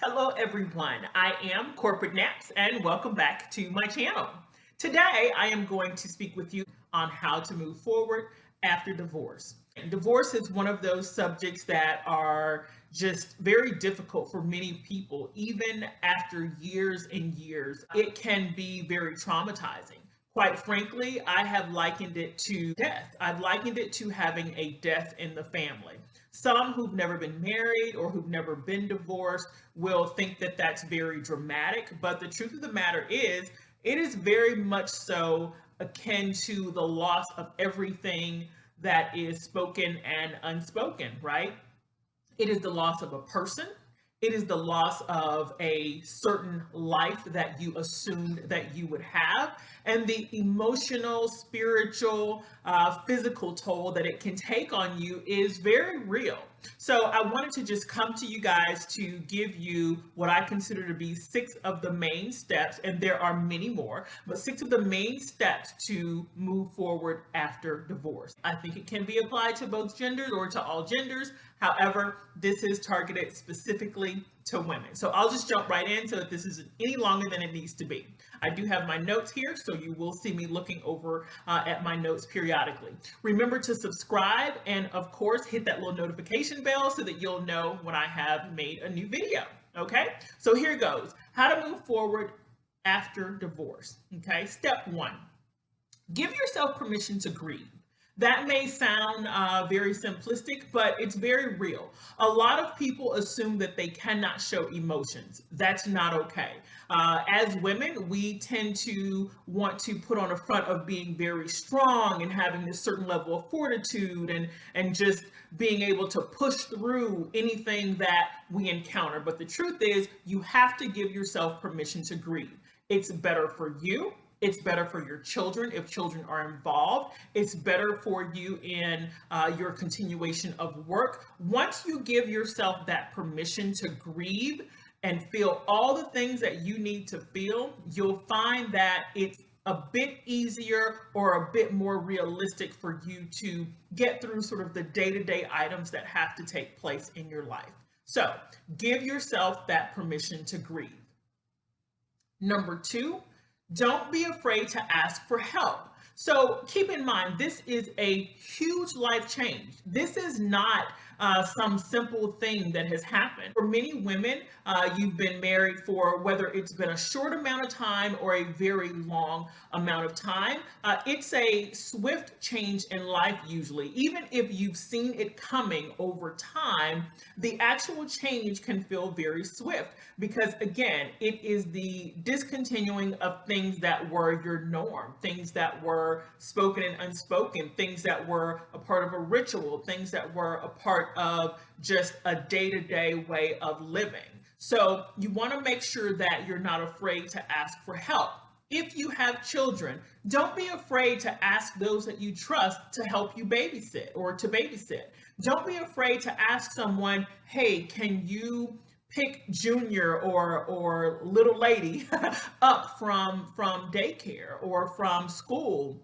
Hello everyone, I am CorporateNapps and welcome back to my channel. Today I am going to speak with you on how to move forward after divorce. Divorce is one of those subjects that are just very difficult for many people, even after years and years. It can be very traumatizing. Quite frankly, I have likened it to death. I've likened it to having a death in the family. Some who've never been married or who've never been divorced will think that that's very dramatic, but the truth of the matter is, it is very much so akin to the loss of everything that is spoken and unspoken, right? It is the loss of a person. It is the loss of a certain life that you assumed that you would have, and the emotional, spiritual, physical toll that it can take on you is very real. So, I wanted to just come to you guys to give you what I consider to be 6 of the main steps, and there are many more, but 6 of the main steps to move forward after divorce. I think it can be applied to both genders or to all genders. However, this is targeted specifically to women. So I'll just jump right in so that this isn't any longer than it needs to be. I do have my notes here, so you will see me looking over at my notes periodically. Remember to subscribe and, of course, hit that little notification bell so that you'll know when I have made a new video. Okay, so here goes. How to move forward after divorce. Okay, step 1. Give yourself permission to grieve. That may sound very simplistic, but it's very real. A lot of people assume that they cannot show emotions. That's not okay. As women, we tend to want to put on a front of being very strong and having a certain level of fortitude and just being able to push through anything that we encounter. But the truth is, you have to give yourself permission to grieve. It's better for you. It's better for your children if children are involved. It's better for you in your continuation of work. Once you give yourself that permission to grieve and feel all the things that you need to feel, you'll find that it's a bit easier or a bit more realistic for you to get through sort of the day-to-day items that have to take place in your life. So give yourself that permission to grieve. Number 2, don't be afraid to ask for help. So keep in mind, this is a huge life change. This is not some simple thing that has happened. For many women, you've been married for whether it's been a short amount of time or a very long amount of time. It's a swift change in life usually. Even if you've seen it coming over time, the actual change can feel very swift because, again, it is the discontinuing of things that were your norm, things that were spoken and unspoken, things that were a part of a ritual, things that were a part of just a day-to-day way of living. So you want to make sure that you're not afraid to ask for help. If you have children, don't be afraid to ask those that you trust to help you babysit or to babysit. Don't be afraid to ask someone, hey, can you pick Junior or little lady up from daycare or from school,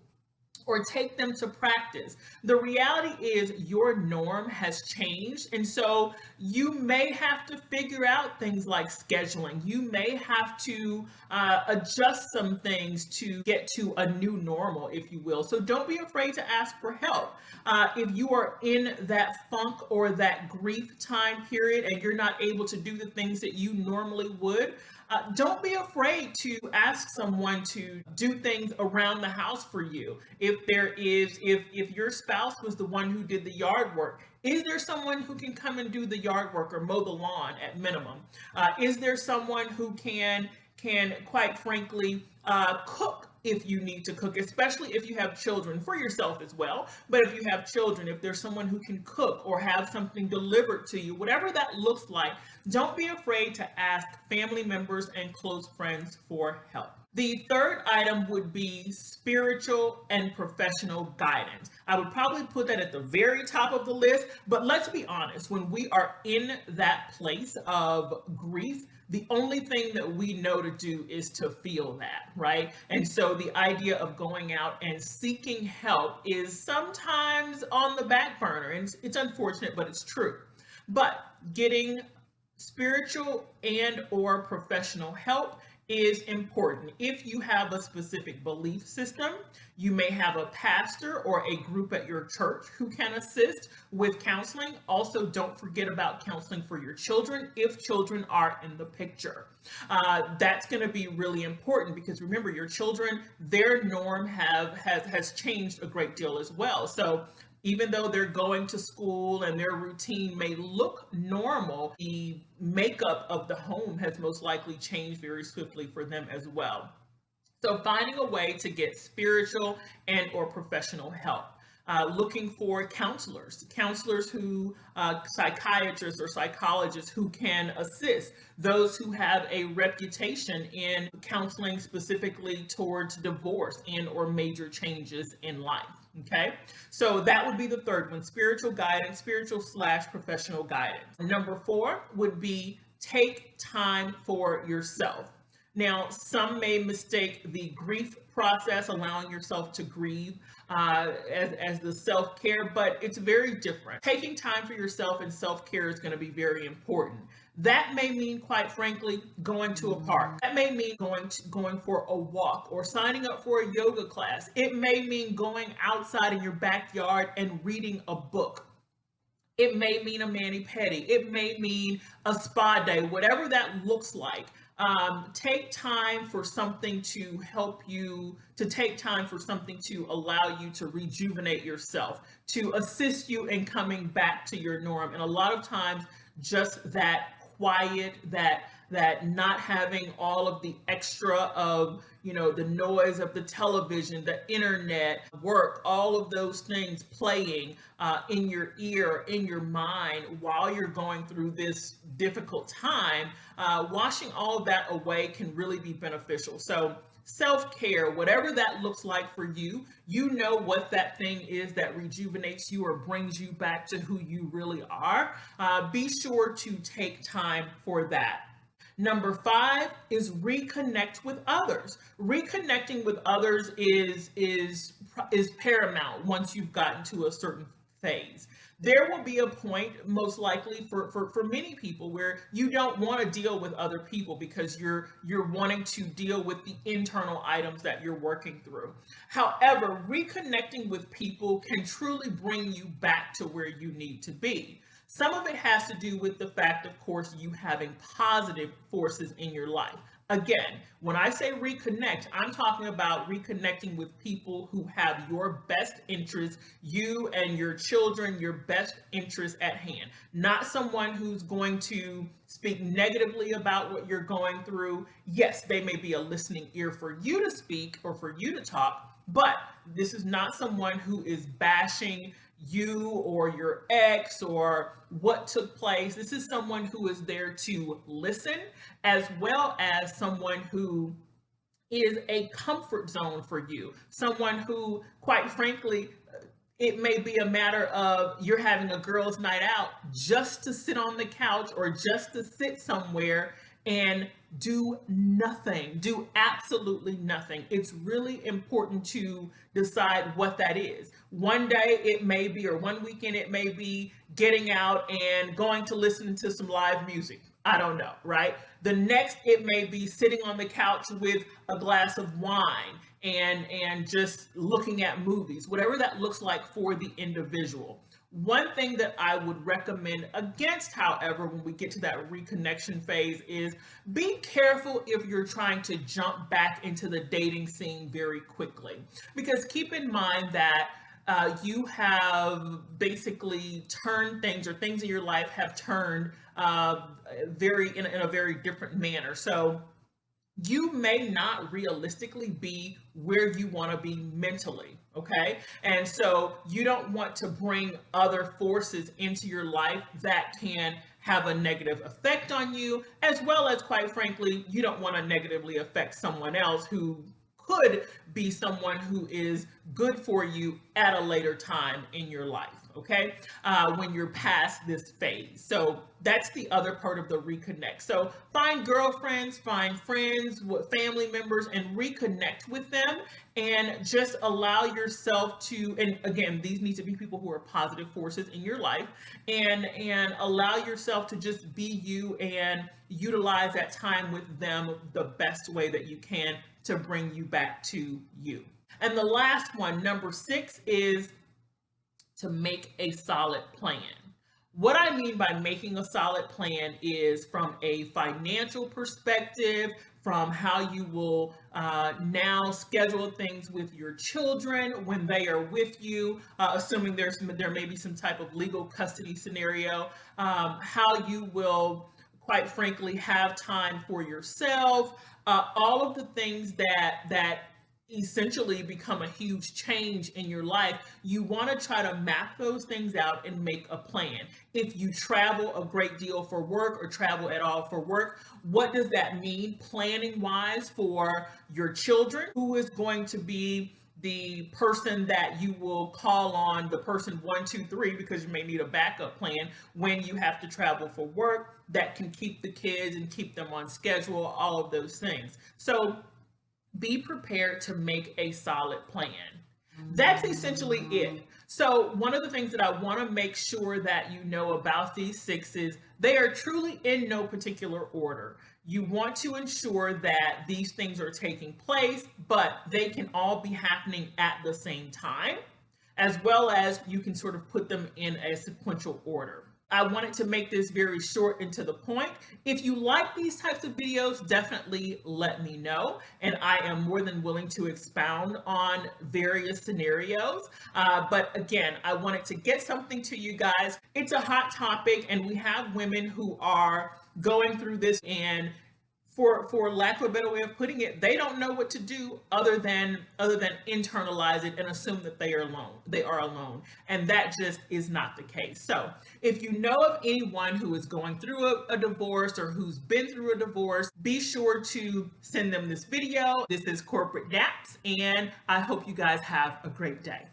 or take them to practice. The reality is your norm has changed, and so you may have to figure out things like scheduling. You may have to adjust some things to get to a new normal, if you will. So don't be afraid to ask for help. If you are in that funk or that grief time period and you're not able to do the things that you normally would, don't be afraid to ask someone to do things around the house for you. If your spouse was the one who did the yard work, is there someone who can come and do the yard work or mow the lawn at minimum? Is there someone who can quite frankly cook if you need to cook, especially if you have children, for yourself as well. But if you have children, if there's someone who can cook or have something delivered to you, whatever that looks like, don't be afraid to ask family members and close friends for help. The third item would be spiritual and professional guidance. I would probably put that at the very top of the list, but let's be honest, when we are in that place of grief, the only thing that we know to do is to feel that, right? And so the idea of going out and seeking help is sometimes on the back burner, and it's unfortunate, but it's true. But getting Spiritual and or professional help is important. If you have a specific belief system, you may have a pastor or a group at your church who can assist with counseling. Also, don't forget about counseling for your children if children are in the picture. That's going to be really important because remember, your children, their norm has changed a great deal as well. So even though they're going to school and their routine may look normal, the makeup of the home has most likely changed very swiftly for them as well. So finding a way to get spiritual and or professional help. Looking for counselors who, psychiatrists or psychologists who can assist those who have a reputation in counseling specifically towards divorce and or major changes in life. Okay, so that would be the third one, spiritual guidance, spiritual/professional guidance. Number 4 would be take time for yourself. Now, some may mistake the grief process, allowing yourself to grieve, as the self-care, but it's very different. Taking time for yourself and self-care is going to be very important. That may mean, quite frankly, going to a park. That may mean going for a walk or signing up for a yoga class. It may mean going outside in your backyard and reading a book. It may mean a mani-pedi. It may mean a spa day, whatever that looks like. Take time for something to help you, to take time for something to allow you to rejuvenate yourself, to assist you in coming back to your norm. And a lot of times, just that quiet, that not having all of the extra of, the noise of the television, the internet, work, all of those things playing in your ear, in your mind while you're going through this difficult time, washing all of that away can really be beneficial. So self-care, whatever that looks like for you, you know what that thing is that rejuvenates you or brings you back to who you really are. Be sure to take time for that. Number 5 is reconnect with others. Reconnecting with others is paramount once you've gotten to a certain phase. There will be a point, most likely for many people, where you don't want to deal with other people because you're wanting to deal with the internal items that you're working through. However, reconnecting with people can truly bring you back to where you need to be. Some of it has to do with the fact, of course, you having positive forces in your life. Again, when I say reconnect, I'm talking about reconnecting with people who have your best interests, you and your children, your best interests at hand. Not someone who's going to speak negatively about what you're going through. Yes, they may be a listening ear for you to speak or for you to talk, but this is not someone who is bashing you or your ex or what took place. This is someone who is there to listen, as well as someone who is a comfort zone for you. Someone who, quite frankly, it may be a matter of you're having a girls' night out just to sit on the couch or just to sit somewhere and do nothing, do absolutely nothing. It's really important to decide what that is. One day it may be, or one weekend it may be getting out and going to listen to some live music. I don't know, right? The next, it may be sitting on the couch with a glass of wine and just looking at movies, whatever that looks like for the individual. One thing that I would recommend against, however, when we get to that reconnection phase is be careful if you're trying to jump back into the dating scene very quickly. Because keep in mind that you have basically turned things, or things in your life have turned in a very different manner. So you may not realistically be where you want to be mentally, okay? And so you don't want to bring other forces into your life that can have a negative effect on you, as well as, quite frankly, you don't want to negatively affect someone else who could be someone who is good for you at a later time in your life. okay, when you're past this phase. So that's the other part of the reconnect. So find girlfriends, find friends, family members, and reconnect with them, and just allow yourself to, and again, these need to be people who are positive forces in your life, and allow yourself to just be you and utilize that time with them the best way that you can to bring you back to you. And the last one, number 6, is to make a solid plan. What I mean by making a solid plan is from a financial perspective, from how you will now schedule things with your children when they are with you, assuming there may be some type of legal custody scenario, how you will, quite frankly, have time for yourself, all of the things that essentially become a huge change in your life. You want to try to map those things out and make a plan. If you travel a great deal for work or travel at all for work, what does that mean planning wise for your children? Who is going to be the person that you will call on, the person 1, 2, 3, because you may need a backup plan when you have to travel for work that can keep the kids and keep them on schedule, all of those things. So be prepared to make a solid plan. That's essentially it. So one of the things that I want to make sure that you know about these 6 is they are truly in no particular order. You want to ensure that these things are taking place, but they can all be happening at the same time, as well as you can sort of put them in a sequential order. I wanted to make this very short and to the point. If you like these types of videos, definitely let me know, and I am more than willing to expound on various scenarios. But again, I wanted to get something to you guys. It's a hot topic, and we have women who are going through this, and for lack of a better way of putting it, they don't know what to do other than internalize it and assume that they are alone, and that just is not the case. So if you know of anyone who is going through a divorce or who's been through a divorce, be sure to send them this video. This is Corporate Naps, and I hope you guys have a great day.